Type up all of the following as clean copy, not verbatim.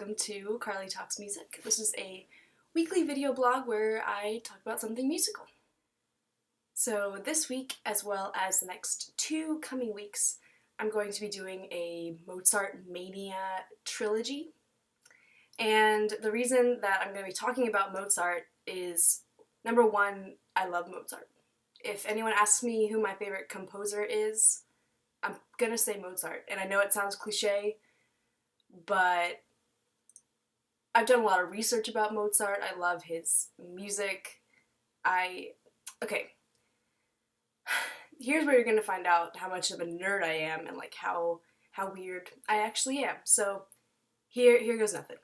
welcome to Carly Talks Music. This is a weekly video blog where I talk about something musical. So this week, as well as the next 2 coming weeks, I'm going to be doing a Mozart Mania trilogy. And the reason that I'm going to be talking about Mozart is, number one, I love Mozart. If anyone asks me who my favorite composer is, I'm gonna say Mozart. And I know it sounds cliche, but I've done a lot of research about Mozart. I love his music. Okay. Here's where you're gonna find out how much of a nerd I am and like how weird I actually am. So here goes nothing.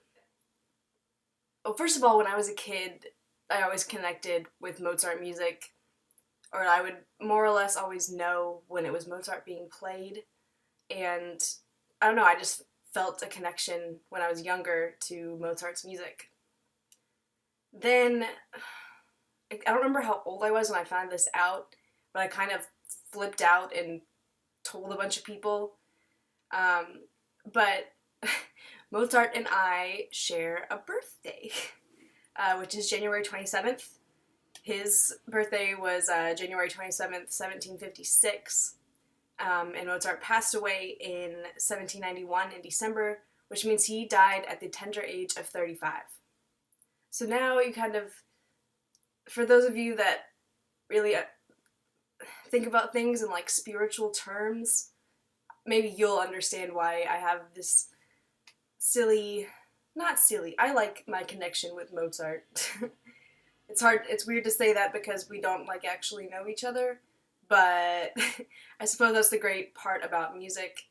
Well, first of all, when I was a kid, I always connected with Mozart music, or I would more or less always know when it was Mozart being played, and I don't know, I just felt a connection when I was younger to Mozart's music. Then, I don't remember how old I was when I found this out, but I kind of flipped out and told a bunch of people. But Mozart and I share a birthday, which is January 27th. His birthday was January 27th, 1756, and Mozart passed away in 1791 in December, which means he died at the tender age of 35. So now you kind of, for those of you that really think about things in like spiritual terms, maybe you'll understand why I have this not silly, I like my connection with Mozart. It's weird to say that because we don't like actually know each other, but I suppose that's the great part about music,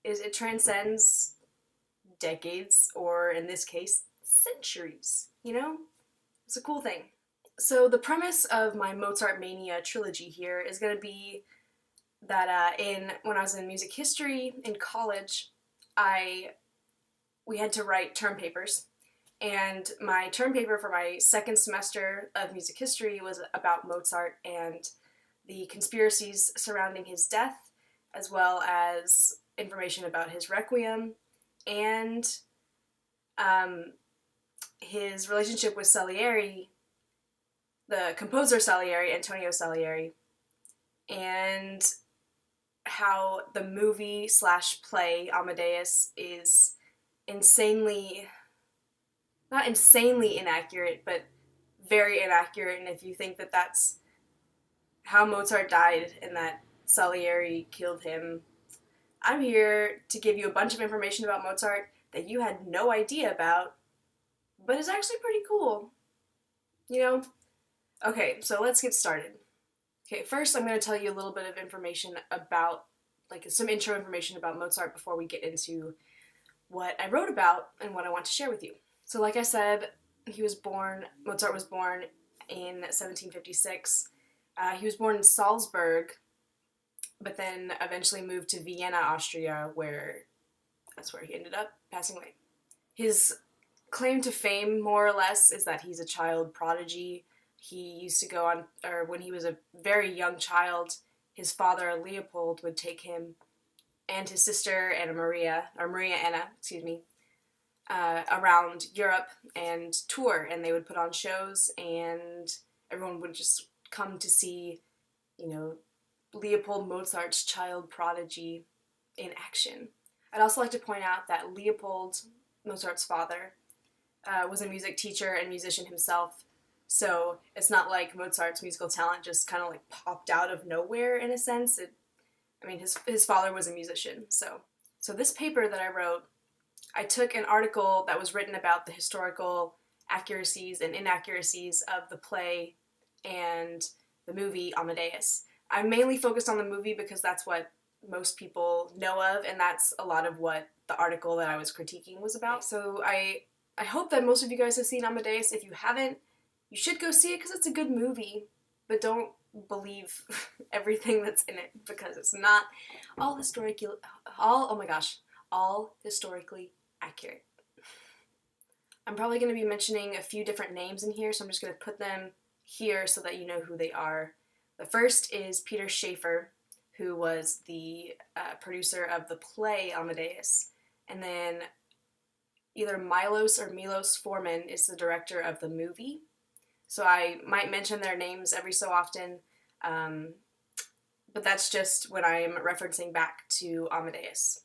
is it transcends decades, or in this case, centuries, you know? It's a cool thing. So the premise of my Mozart Mania trilogy here is going to be that when I was in music history in college, we had to write term papers. And my term paper for my second semester of music history was about Mozart and the conspiracies surrounding his death, as well as information about his Requiem and his relationship with Salieri, the composer Salieri, Antonio Salieri, and how the movie/play Amadeus is not insanely inaccurate, but very inaccurate, and if you think that that's how Mozart died and that Salieri killed him, I'm here to give you a bunch of information about Mozart that you had no idea about, but is actually pretty cool, you know? Okay, so let's get started. Okay, first I'm going to tell you a little bit of information about, like some intro information about Mozart before we get into what I wrote about and what I want to share with you. So like I said, Mozart was born in 1756. He was born in Salzburg, but then eventually moved to Vienna, Austria, that's where he ended up passing away. His claim to fame, more or less, is that he's a child prodigy. He used to go on, or when he was a very young child, his father, Leopold, would take him and his sister, Maria Anna, around Europe and tour, and they would put on shows, and everyone would just come to see, Leopold Mozart's child prodigy in action. I'd also like to point out that Leopold, Mozart's father, was a music teacher and musician himself, so it's not like Mozart's musical talent just kind of like popped out of nowhere in a sense. His father was a musician, so this paper that I wrote, I took an article that was written about the historical accuracies and inaccuracies of the play and the movie Amadeus. I mainly focused on the movie because that's what most people know of, and that's a lot of what the article that I was critiquing was about. So I hope that most of you guys have seen Amadeus. If you haven't, you should go see it because it's a good movie, but don't believe everything that's in it because it's not all historically accurate. I'm probably going to be mentioning a few different names in here, so I'm just going to put them here so that you know who they are. The first is Peter Schaeffer, who was the producer of the play Amadeus, and then either Milos Forman is the director of the movie. So I might mention their names every so often, but that's just when I'm referencing back to Amadeus.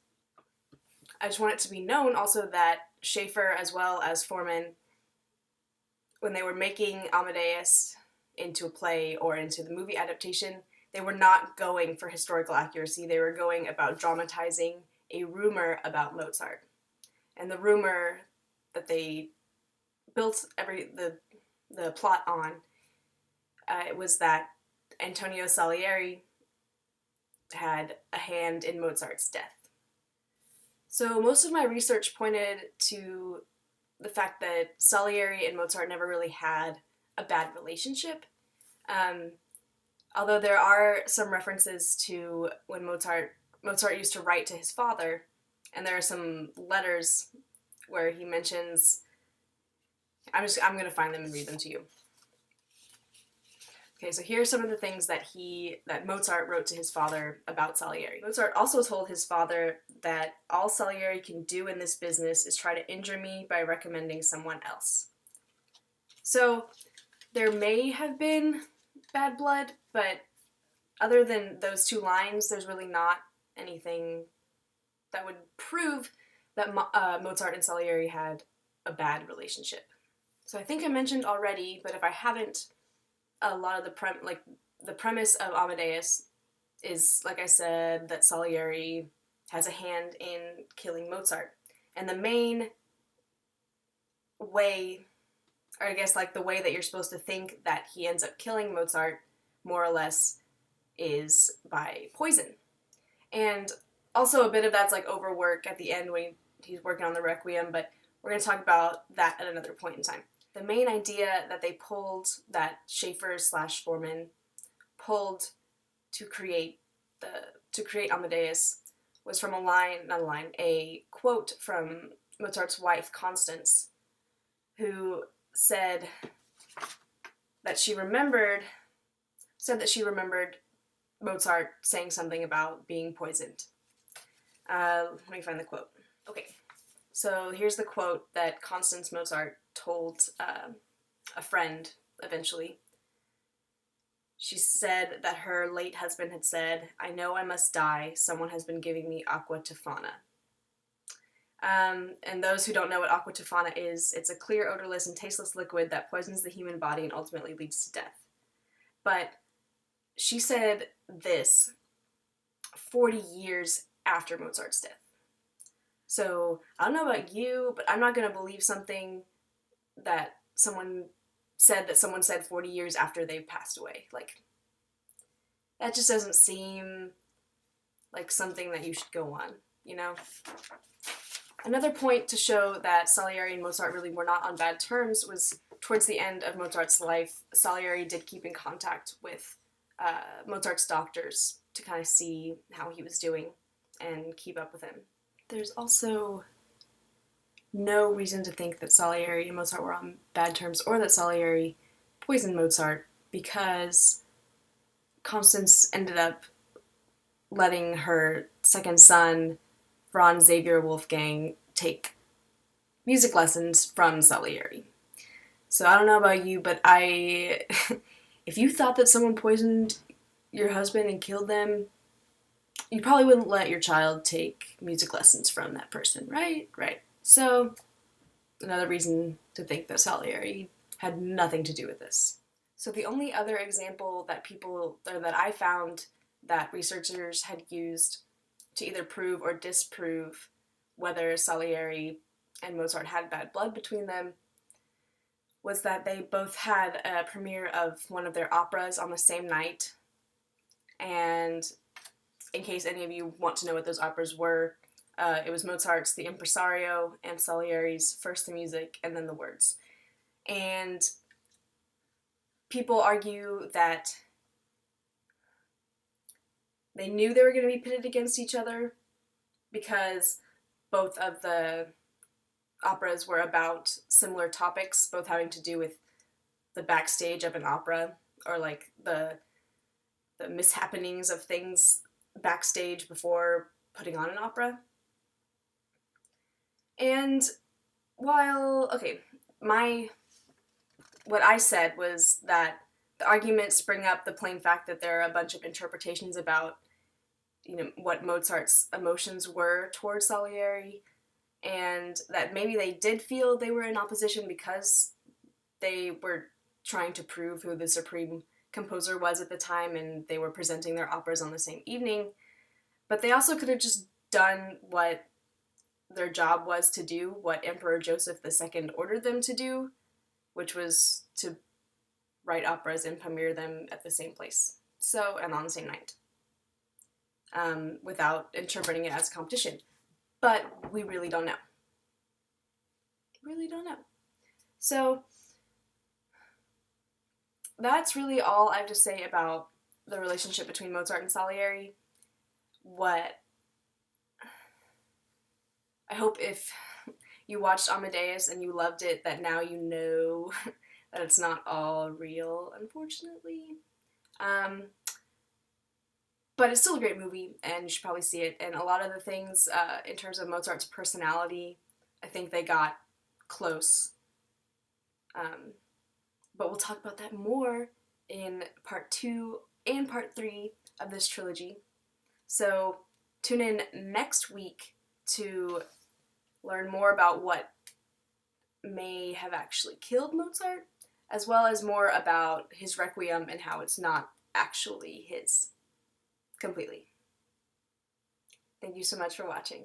I just want it to be known also that Schaeffer as well as Forman, when they were making Amadeus into a play or into the movie adaptation, they were not going for historical accuracy. They were going about dramatizing a rumor about Mozart. And the rumor that they built the plot on it was that Antonio Salieri had a hand in Mozart's death. So most of my research pointed to the fact that Salieri and Mozart never really had a bad relationship. Although there are some references to when Mozart used to write to his father, and there are some letters where he mentions, I'm going to find them and read them to you. Okay, so here are some of the things that Mozart wrote to his father about Salieri. Mozart also told his father that all Salieri can do in this business is try to injure me by recommending someone else. So there may have been bad blood, but other than those two lines, there's really not anything that would prove that Mozart and Salieri had a bad relationship. So I think I mentioned already, but if I haven't, a lot of the premise of Amadeus is, like I said, that Salieri has a hand in killing Mozart. And the main way, or I guess like the way that you're supposed to think that he ends up killing Mozart, more or less, is by poison. And also a bit of that's like overwork at the end when he's working on the Requiem, but we're going to talk about that at another point in time. The main idea that they pulled, that Schaeffer/Forman pulled to create Amadeus, was from a quote from Mozart's wife, Constance, who said that she remembered Mozart saying something about being poisoned. Let me find the quote. Okay, so here's the quote that Constance Mozart told a friend eventually. She said that her late husband had said, "I know I must die. Someone has been giving me aqua tofana." And those who don't know what aqua tofana is, it's a clear, odorless, and tasteless liquid that poisons the human body and ultimately leads to death. But she said this 40 years after Mozart's death. So I don't know about you, but I'm not going to believe something that someone said 40 years after they've passed away. Like, that just doesn't seem like something that you should go on, you know? Another point to show that Salieri and Mozart really were not on bad terms was towards the end of Mozart's life, Salieri did keep in contact with Mozart's doctors to kind of see how he was doing and keep up with him. There's also no reason to think that Salieri and Mozart were on bad terms or that Salieri poisoned Mozart, because Constance ended up letting her second son, Franz Xavier Wolfgang, take music lessons from Salieri. So I don't know about you, but if you thought that someone poisoned your husband and killed them, you probably wouldn't let your child take music lessons from that person, right? Right. So, another reason to think that Salieri had nothing to do with this. So the only other example that I found that researchers had used to either prove or disprove whether Salieri and Mozart had bad blood between them was that they both had a premiere of one of their operas on the same night. And in case any of you want to know what those operas were, it was Mozart's The Impresario and Salieri's First the Music and Then the Words. And people argue that they knew they were going to be pitted against each other because both of the operas were about similar topics, both having to do with the backstage of an opera, or like the mishappenings of things backstage before putting on an opera. And what I said was that the arguments bring up the plain fact that there are a bunch of interpretations about, what Mozart's emotions were towards Salieri, and that maybe they did feel they were in opposition because they were trying to prove who the supreme composer was at the time, and they were presenting their operas on the same evening. But they also could have just done what their job was to do, what Emperor Joseph II ordered them to do, which was to write operas and premiere them at the same place. And on the same night. Without interpreting it as competition. But we really don't know. So, that's really all I have to say about the relationship between Mozart and Salieri. I hope if you watched Amadeus and you loved it, that now you know that it's not all real, unfortunately. But it's still a great movie, and you should probably see it. And a lot of the things, in terms of Mozart's personality, I think they got close. But we'll talk about that more in part 2 and part 3 of this trilogy. So tune in next week to learn more about what may have actually killed Mozart, as well as more about his Requiem and how it's not actually his completely. Thank you so much for watching.